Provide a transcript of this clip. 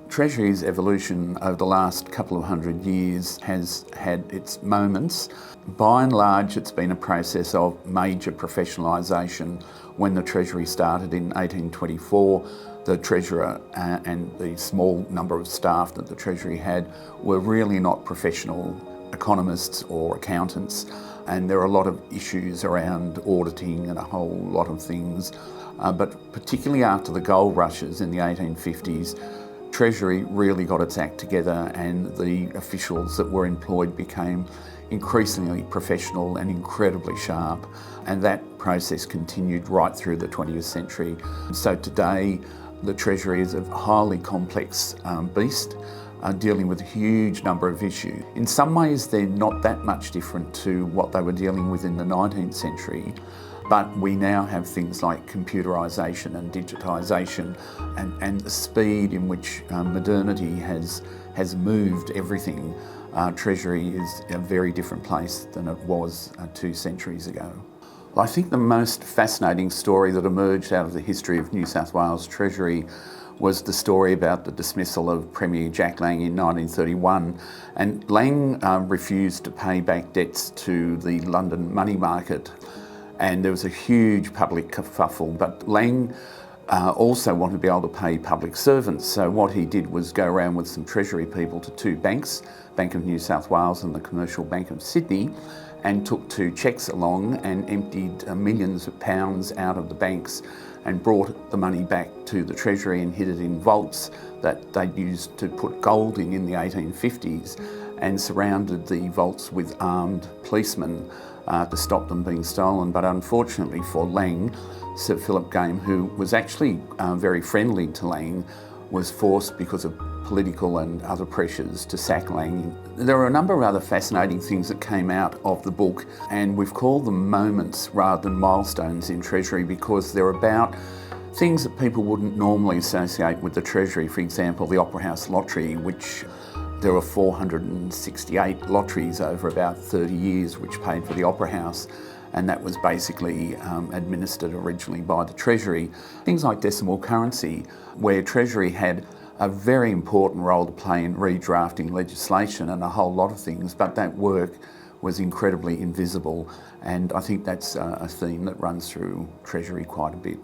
Treasury's evolution over the last couple of 100 years has had its moments. By and large, it's been a process of major professionalisation. When the Treasury started in 1824, the Treasurer and the small number of staff that the Treasury had were really not professional economists or accountants, and there are a lot of issues around auditing and a whole lot of things. But particularly after the gold rushes in the 1850s, Treasury really got its act together, and the officials that were employed became increasingly professional and incredibly sharp, and that process continued right through the 20th century. So today the Treasury is a highly complex beast, dealing with a huge number of issues. In some ways they're not that much different to what they were dealing with in the 19th century. But we now have things like computerisation and digitisation, and the speed in which modernity has moved everything. Treasury is a very different place than it was 2 centuries ago. Well, I think the most fascinating story that emerged out of the history of New South Wales Treasury was the story about the dismissal of Premier Jack Lang in 1931. And Lang refused to pay back debts to the London money market, and there was a huge public kerfuffle. But Lang also wanted to be able to pay public servants, so what he did was go around with some Treasury people to 2 banks, Bank of New South Wales and the Commercial Bank of Sydney, and took 2 cheques along and emptied millions of pounds out of the banks and brought the money back to the Treasury and hid it in vaults that they'd used to put gold in the 1850s, and surrounded the vaults with armed policemen to stop them being stolen. But unfortunately for Lang, Sir Philip Game, who was actually very friendly to Lang, was forced because of political and other pressures to sack Lang. There are a number of other fascinating things that came out of the book, and we've called them moments rather than milestones in Treasury because they're about things that people wouldn't normally associate with the Treasury. For example, the Opera House lottery, which there were 468 lotteries over about 30 years which paid for the Opera House, and that was basically administered originally by the Treasury. Things like decimal currency, where Treasury had a very important role to play in redrafting legislation and a whole lot of things, but that work was incredibly invisible, and I think that's a theme that runs through Treasury quite a bit.